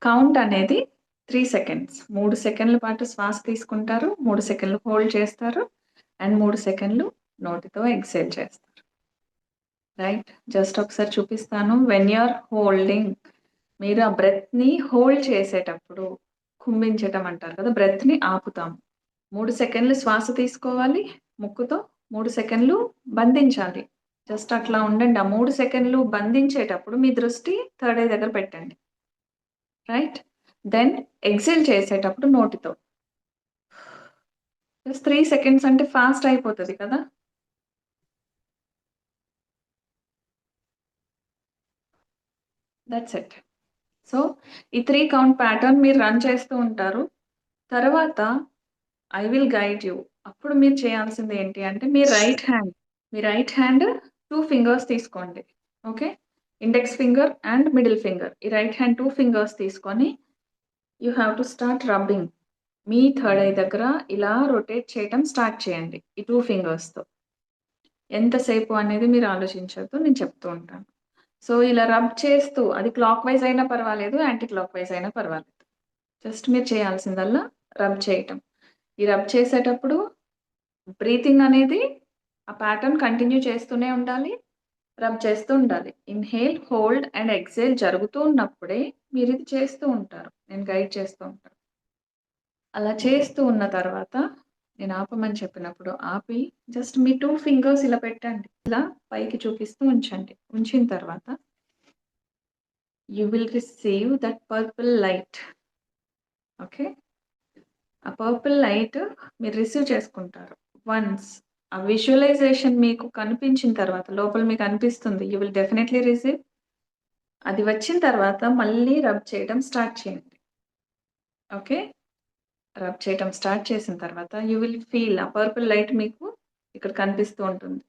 Count అనేది 3 seconds. 3 సెకన్ల పాటు శ్వాస తీసుకుంటారు. 3 సెకన్లు హోల్డ్ చేస్తారు. అండ్ 3 సెకన్లు నోటితో ఎక్సేల్ చేస్తారు. రైట్? జస్ట్ ఒకసారి చూపిస్తాను. వెన్ యూ ఆర్ హోల్డింగ్, మీరు ఆ బ్రెత్‌ని హోల్డ్ చేసేటప్పుడు కుంభించటం అంటారు కదా! బ్రెత్‌ని ఆపుతాము. 3 సెకన్లు శ్వాస తీసుకోవాలి ముక్కుతో. 3 సెకన్లు బంధించాలి. జస్ట్ అట్లా ఉండండి. ఆ 3 సెకన్లు బంధించేటప్పుడు మీ దృష్టి థర్డ్ ఐ దగ్గర పెట్టండి. రైట్? దెన్ ఎక్సేల్ చేసేటప్పుడు నోటితో. జస్ట్ 3 సెకండ్స్ అంటే ఫాస్ట్ అయిపోతది కదా! That's it. సో, ఈ 3 కౌంట్ ప్యాటర్న్ మీరు రన్ చేస్తూ ఉంటారు. తర్వాత ఐ విల్ గైడ్ యూ. అప్పుడు మీరు చేయాల్సింది ఏంటి అంటే మీ రైట్ హ్యాండ్ 2 ఫింగర్స్ తీసుకోండి. Okay. Index finger and middle finger. ఈ రైట్ హ్యాండ్ 2 ఫింగర్స్ తీసుకొని you have to start rubbing. Me third I దగ్గర ఇలా రొటేట్ చేయటం స్టార్ట్ చేయండి. ఈ 2 ఫింగర్స్‌తో. ఎంతసేపు అనేది మీరు ఆలోచించొద్దు. నేను చెప్తూ ఉంటాను. సో, ఇలా రబ్ చేస్తూ అది క్లాక్ వైస్ అయినా పర్వాలేదు, యాంటీ క్లాక్ వైస్ అయినా పర్వాలేదు. జస్ట్ మీరు చేయాల్సిందల్లా రబ్ చేయటం. ఈ రబ్ చేసేటప్పుడు బ్రీతింగ్ అనేది ఆ ప్యాటర్న్ కంటిన్యూ చేస్తూనే ఉండాలి. రబ్ చేస్తూ ఉండాలి. ఇన్‌హేల్, హోల్డ్ అండ్ ఎక్సేల్ జరుగుతూ ఉన్నప్పుడే మీరిది చేస్తూ ఉంటారు. నేను గైడ్ చేస్తూ ఉంటాను. అలా చేస్తూ ఉన్న తర్వాత నేను ఆపమని చెప్పినప్పుడు ఆపి జస్ట్ మీ 2 ఫింగర్స్ ఇలా పెట్టండి. ఇలా పైకి చూపిస్తూ ఉంచండి. ఉంచిన తర్వాత you will receive that purple light. Okay. ఆ పర్పుల్ లైట్ మీరు రిసీవ్ చేసుకుంటారు. వన్స్ ఆ విజువలైజేషన్ మీకు కనిపించిన తర్వాత లోపల మీకు అనిపిస్తుంది. You will definitely receive. అది వచ్చిన తర్వాత మళ్ళీ రబ్ చేయడం స్టార్ట్ చేయండి. ఓకే. రబ్ చేయటం స్టార్ట్ చేసిన తర్వాత యూ విల్ ఫీల్ ఆ పర్పుల్ లైట్ మీకు ఇక్కడ కనిపిస్తూ ఉంటుంది.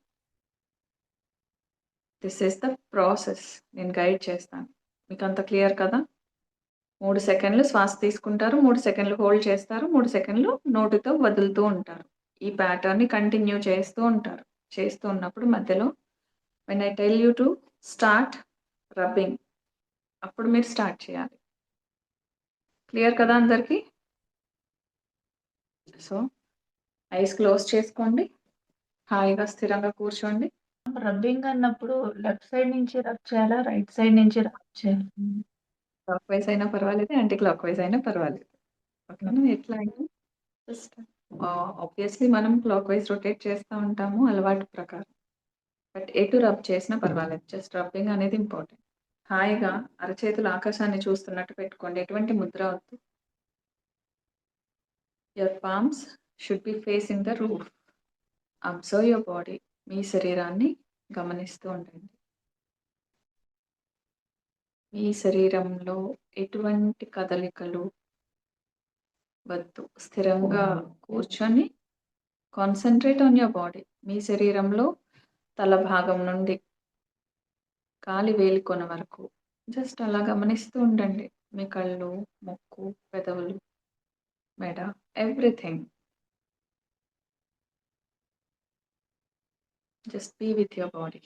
This is the process. నేను గైడ్ చేస్తాను. మీకంత క్లియర్ కదా! 3 సెకన్లు శ్వాస తీసుకుంటారు. 3 సెకన్లు హోల్డ్ చేస్తారు. 3 సెకన్లు నోటితో వదులుతూ ఉంటారు. ఈ ప్యాటర్న్‌ని కంటిన్యూ చేస్తూ ఉంటారు. చేస్తూ ఉన్నప్పుడు మధ్యలో when I tell you to start rubbing, అప్పుడు మీరు స్టార్ట్ చేయాలి. క్లియర్ కదా అందరికి? సో, ఐస్ క్లోజ్ చేసుకోండి. హాయిగా స్థిరంగా కూర్చోండి. రబ్బింగ్ అన్నప్పుడు లెఫ్ట్ సైడ్ నుంచి రబ్ చేయాలా? రైట్ సైడ్ నుంచి రబ్ చేయాలా? క్లాక్ వైస్ అయినా పర్వాలేదు. యాంటీ క్లాక్ వైస్ అయినా పర్వాలేదు. ఓకేనా? ఎట్లా అయినా జస్ట్ ఆబ్వియస్‌లీ మనం క్లాక్ వైస్ రొటేట్ చేస్తా ఉంటాము అలవాటు ప్రకారం. బట్ ఎటు రబ్ చేసినా పర్వాలేదు. జస్ట్ రబ్బింగ్ అనేది ఇంపార్టెంట్. హాయిగా అరచేతులు ఆకాశాన్ని చూస్తున్నట్టు పెట్టుకోండి. ఎటువంటి ముద్ర వద్దు. Your palms should be facing the roof. Observe your body. మీ శరీరాన్ని గమనిస్తూ ఉండండి. మీ శరీరంలో ఎటువంటి కదలికలు వద్దు. స్థిరంగా కూర్చొని కాన్సంట్రేట్ ఆన్ యువర్ బాడీ. మీ శరీరంలో తల భాగం నుండి కాలి వేలికొన వరకు జస్ట్ అలా గమనిస్తూ ఉండండి. మీ కళ్ళు, ముక్కు, పెదవులు, మెడ, everything. Just be with your body.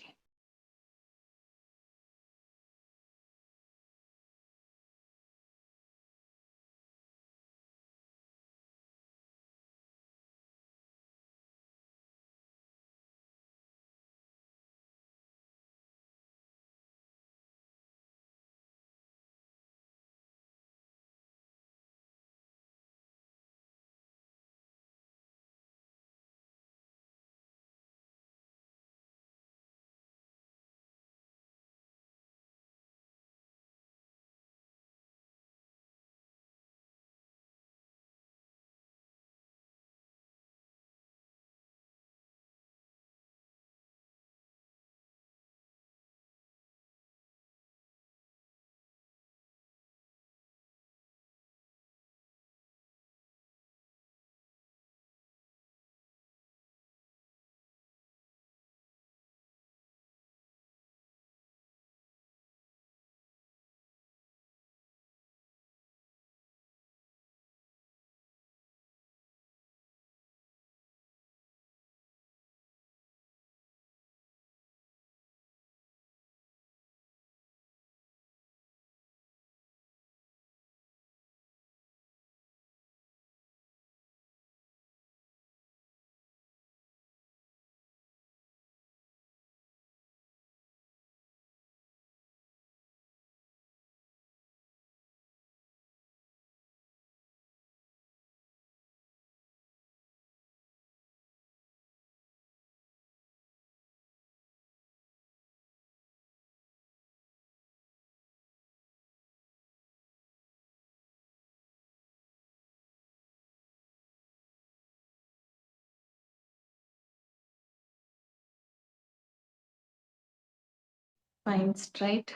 Spine straight.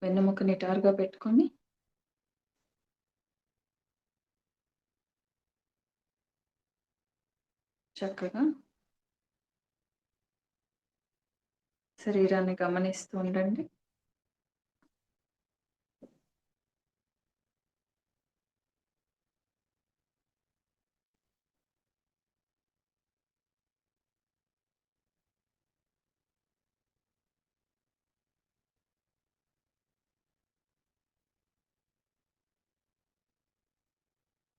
వెన్నెముక నిటారుగా పెట్టుకొని చక్కగా శరీరాన్ని గమనిస్తూ ఉండండి.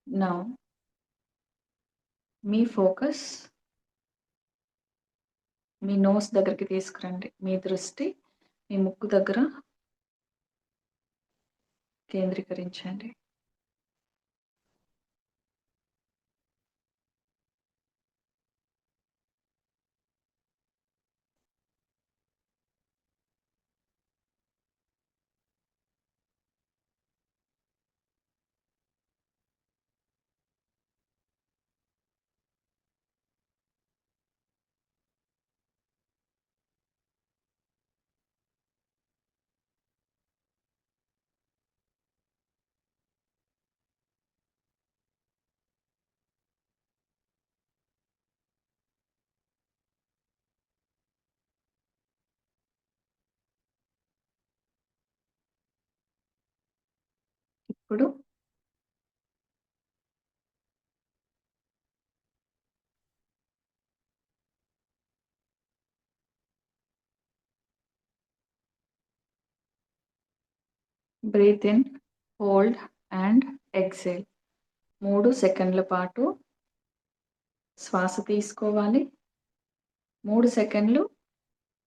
నౌ మీ ఫోకస్ మీ నోస్ దగ్గరికి తీసుకురండి. మీ దృష్టి మీ ముక్కు దగ్గర కేంద్రీకరించండి. ఇప్పుడు breathe in, hold and exhale. 3 సెకండ్ల పాటు శ్వాస తీసుకోవాలి. 3 సెకండ్లు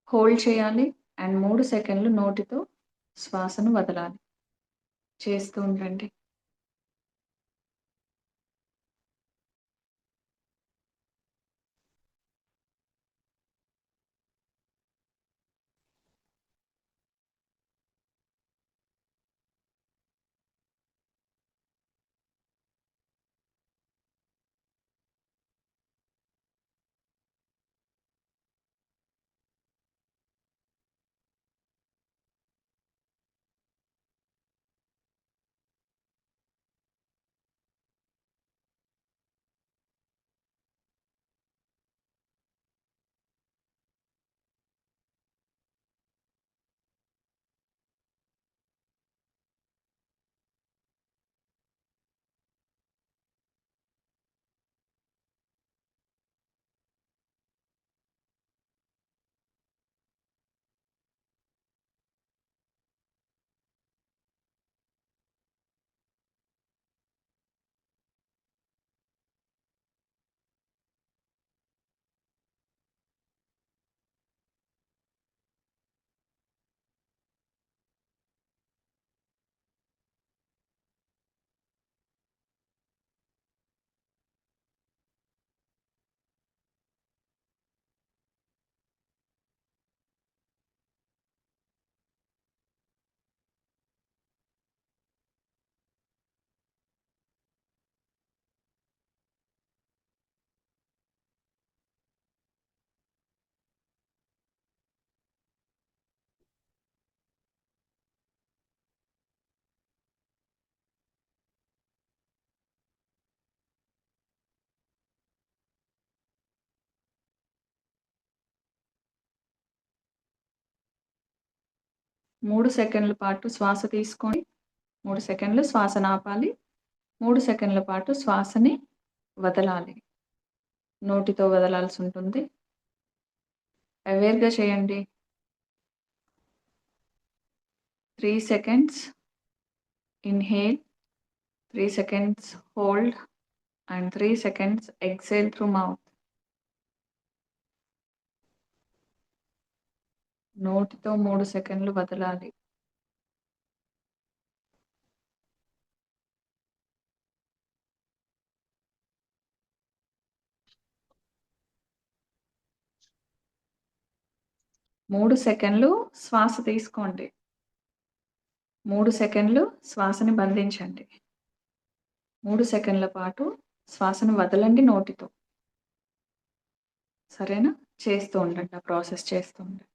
హోల్డ్ చేయాలి అండ్ 3 సెకండ్లు నోటితో శ్వాసను వదలాలి. చేస్తూ ఉండండి. మూడు సెకండ్ల పాటు శ్వాస తీసుకోండి. 3 సెకండ్లు శ్వాసను ఆపాలి. 3 సెకండ్ల పాటు శ్వాసని వదలాలి. నోటితో వదలాల్సి ఉంటుంది. అవేర్‌గా చేయండి. 3 seconds inhale, 3 seconds hold and 3 seconds exhale through mouth. నోటితో 3 సెకండ్లు వదలాలి. మూడు సెకండ్లు శ్వాస తీసుకోండి. 3 సెకండ్లు శ్వాసని బంధించండి. 3 సెకండ్ల పాటు శ్వాసను వదలండి నోటితో. సరేనా? చేస్తూ ఉండండి. ఆ ప్రాసెస్ చేస్తూ ఉండండి.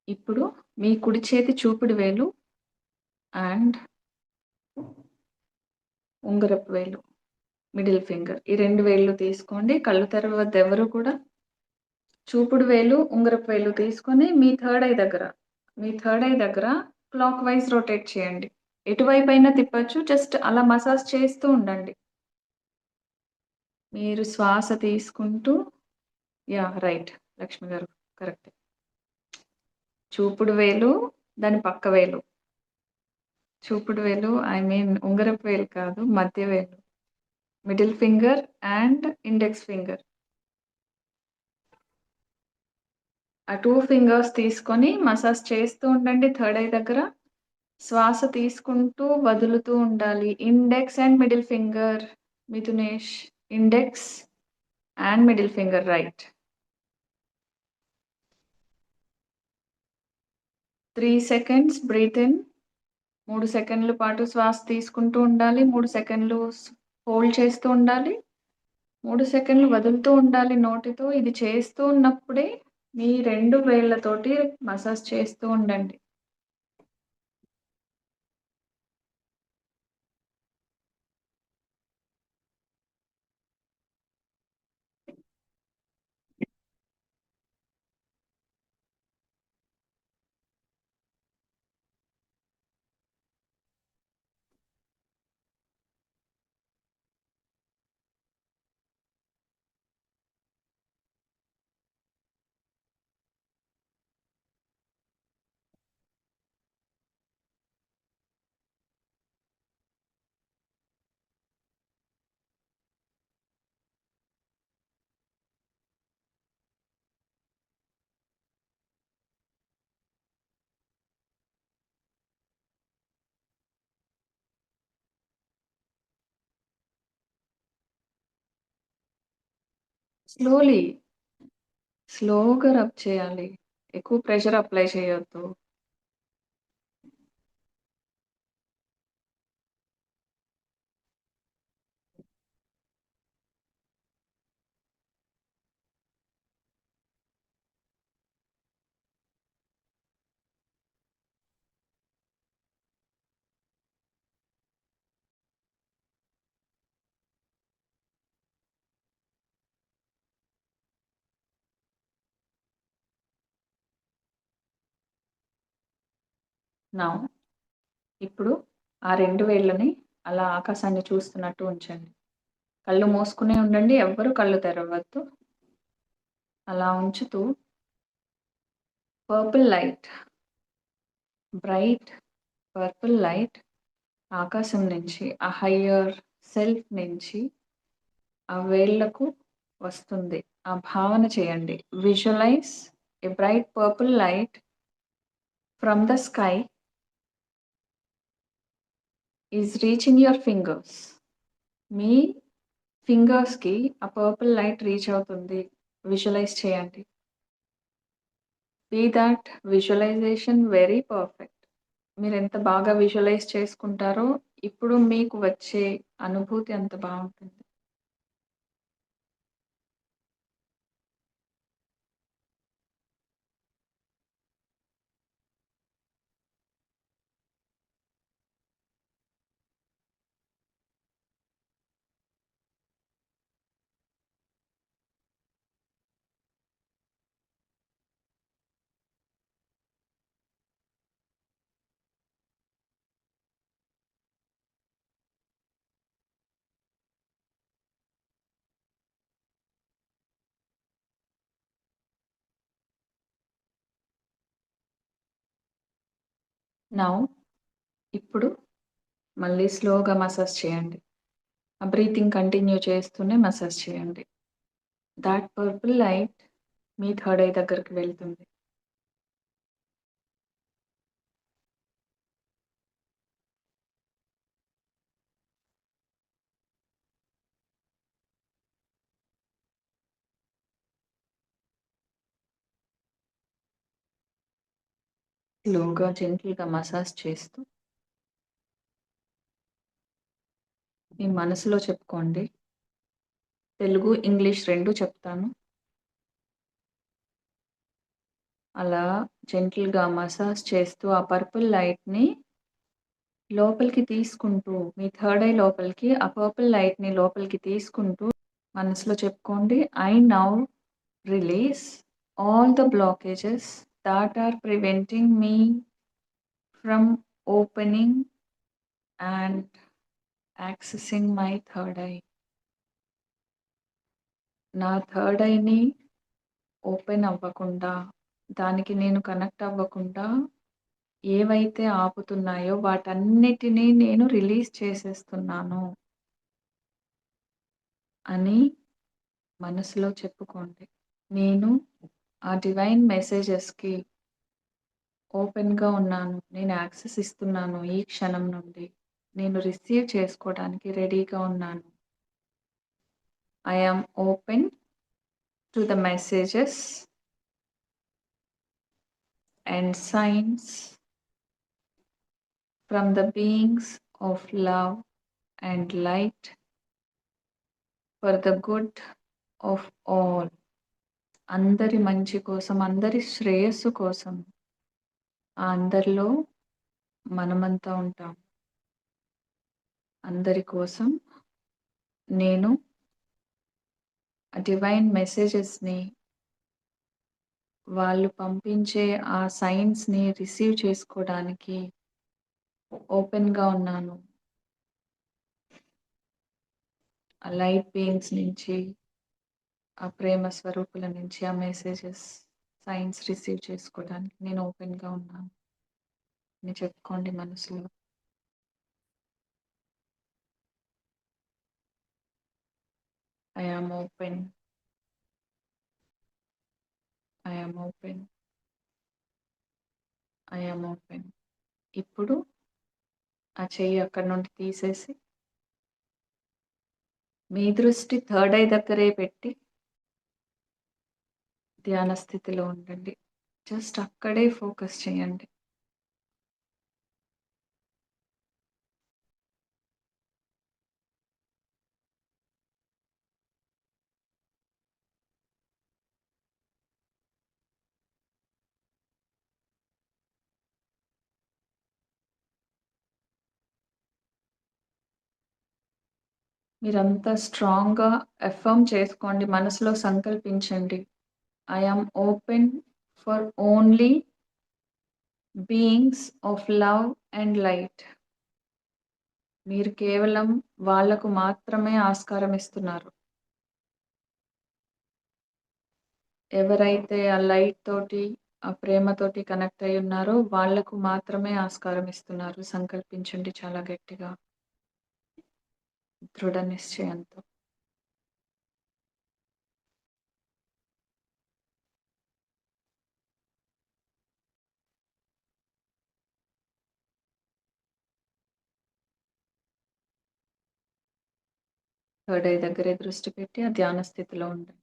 ఇప్పుడు మీ కుడి చేతి చూపుడు వేలు అండ్ ఉంగరపు వేలు, మిడిల్ ఫింగర్ ఈ 2 వేళ్ళు తీసుకోండి. కళ్ళు తెరవద్దు ఎవరు కూడా. చూపుడు వేలు, ఉంగరపు వేలు తీసుకొని మీ థర్డ్ ఐ దగ్గర క్లాక్ వైస్ రొటేట్ చేయండి. ఎటువైపైనా తిప్పొచ్చు. జస్ట్ అలా మసాజ్ చేస్తూ ఉండండి. మీరు శ్వాస తీసుకుంటూ యాహ్! రైట్ లక్ష్మి గారు కరెక్టే. చూపుడు వేలు, దాని పక్క వేలు. చూపుడు వేలు ఐ మీన్ ఉంగరపు వేలు కాదు, మధ్య వేలు. Middle finger and index finger. ఆ 2 ఫింగర్స్ తీసుకొని మసాజ్ చేస్తూ ఉండండి థర్డ్ ఐ దగ్గర. శ్వాస తీసుకుంటూ వదులుతూ ఉండాలి. ఇండెక్స్ అండ్ మిడిల్ ఫింగర్ మిథునేష్. Index and middle finger right. 3 seconds breathe in. 3 సెకండ్ల పాటు శ్వాస తీసుకుంటూ ఉండాలి. 3 సెకండ్లు హోల్డ్ చేస్తూ ఉండాలి. 3 సెకండ్లు వదులుతూ ఉండాలి నోటితో. ఇది చేస్తూ ఉన్నప్పుడే మీ 2 వేళ్ళతోటి మసాజ్ చేస్తూ ఉండండి. స్లోలీ, స్లోగా రబ్ చేయాలి. ఎక్కువ ప్రెషర్ అప్లై చేయొద్దు. నౌ ఇప్పుడు ఆ 2 వేళ్ళని అలా ఆకాశాన్ని చూస్తున్నట్టు ఉంచండి. కళ్ళు మూసుకునే ఉండండి. ఎవ్వరు కళ్ళు తెరవద్దు. అలా ఉంచుతూ purple light, bright purple light ఆకాశం నుంచి, ఆ హయ్యర్ సెల్ఫ్ నుంచి ఆ వేళ్ళకు వస్తుంది. ఆ భావన చేయండి. Visualise a bright purple light from the sky is reaching your fingers. మీ ఫింగర్స్‌కి ఆ పర్పుల్ లైట్ రీచ్ అవుతుంది. విజువలైజ్ చేయండి. Be that visualisation very perfect. మీరెంత బాగా విజువలైజ్ చేసుకుంటారో, ఇప్పుడు మీకు వచ్చే అనుభూతి అంత బావుంటుంది. నౌ ఇప్పుడు మళ్ళీ స్లోగా మసాజ్ చేయండి. ఆ బ్రీతింగ్ కంటిన్యూ చేస్తూనే మసాజ్ చేయండి. Thought purple light me third I దగ్గరికి వెళ్తుంది. స్లోగా జెంటిల్‌గా మసాజ్ చేస్తూ మీ మనసులో చెప్పుకోండి. తెలుగు, ఇంగ్లీష్ 2 చెప్తాను. అలా జెంటిల్‌గా మసాజ్ చేస్తూ ఆ పర్పుల్ లైట్‌ని లోపలికి తీసుకుంటూ మీ థర్డ్ ఐ లోపలికి ఆ పర్పుల్ లైట్‌ని లోపలికి తీసుకుంటూ మనసులో చెప్పుకోండి. I now release all the blockages thought or preventing me from opening and accessing my third I. నా థర్డ్ ఐని ఓపెన్ అవ్వకుండా, దానికి నేను కనెక్ట్ అవ్వకుండా ఏవైతే ఆపుతున్నాయో వాటన్నిటిని నేను రిలీజ్ చేసేస్తున్నాను అని మనసులో చెప్పుకోండి. నేను ఆ డివైన్ మెసేజెస్‌కి ఓపెన్‌గా ఉన్నాను. నేను యాక్సెస్ ఇస్తున్నాను ఈ క్షణం నుండి. నేను రిసీవ్ చేసుకోవడానికి రెడీగా ఉన్నాను. I am open to the messages and science from the beings of love and light for the good of all. అందరి మంచి కోసం, అందరి శ్రేయస్సు కోసం. ఆ అందరిలో మనమంతా ఉంటాం. అందరి కోసం నేను డివైన్ మెసేజెస్‌ని వాళ్ళు పంపించే ఆ సైన్స్‌ని రిసీవ్ చేసుకోవడానికి ఓపెన్‌గా ఉన్నాను. ఆ లైట్ బీయింగ్స్ నుంచి, ఆ ప్రేమ స్వరూపుల నుంచి ఆ మెసేజెస్, సైన్స్ రిసీవ్ చేసుకోవడానికి నేను ఓపెన్‌గా ఉన్నాను అని చెప్పుకోండి మనసులో. I am open. I am open. I am open. ఇప్పుడు ఆ చెయ్యి అక్కడి నుండి తీసేసి మీ దృష్టి థర్డ్ ఐ దగ్గరే పెట్టి ధ్యాన స్థితిలో ఉండండి. జస్ట్ అక్కడే ఫోకస్ చేయండి. మీరంతా స్ట్రాంగ్‌గా అఫర్మ్ చేసుకోండి. మనసులో సంకల్పించండి. I am open for only beings of love and light. మీరు కేవలం వాళ్ళకు మాత్రమే ఆస్కారం ఇస్తున్నారు. ఎవరైతే ఆ లైట్ తోటి, ఆ ప్రేమతోటి కనెక్ట్ అయ్యి ఉన్నారో వాళ్ళకు మాత్రమే ఆస్కారం ఇస్తున్నారు. సంకల్పించండి చాలా గట్టిగా. దృఢ నిశ్చయంతో. థర్డ్ ఐ దగ్గరే దృష్టి పెట్టి ఆ ధ్యాన స్థితిలో ఉండండి.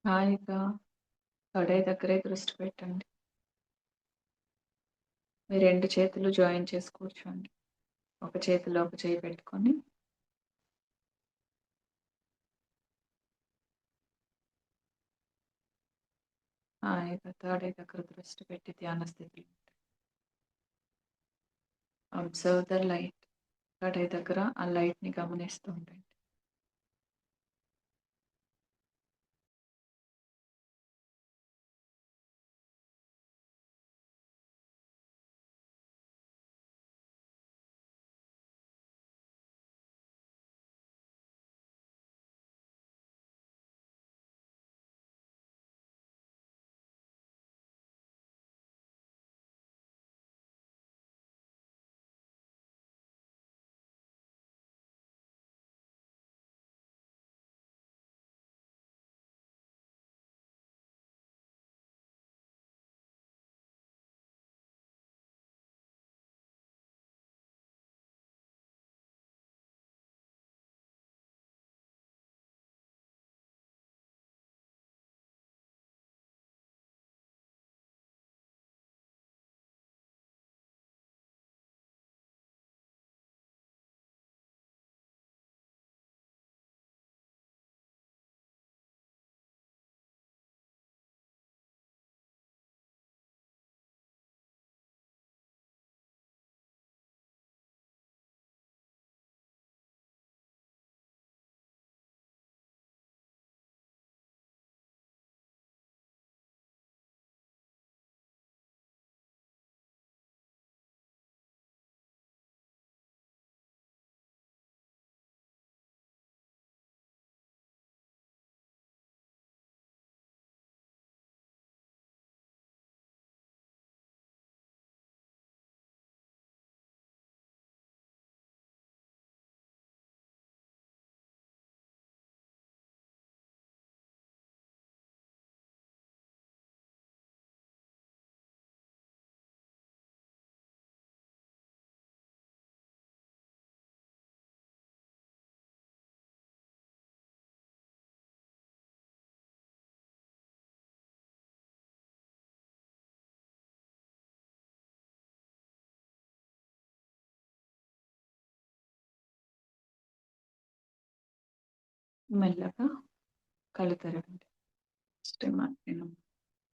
హాయిగా కడాయి దగ్గరే దృష్టి పెట్టండి. మీ 2 చేతులు జాయిన్ చేసి కూర్చోండి. ఒక చేతిలో ఒక చెయ్యి పెట్టుకొని హాయిగా థర్డ్ ఐ దగ్గర దృష్టి పెట్టి ధ్యాన స్థితిలో observe the light. Third I దగ్గర ఆ లైట్‌ని గమనిస్తూ ఉండండి. మెల్లగా కళ్ళు తెరవండి. స్టిమర్ నేను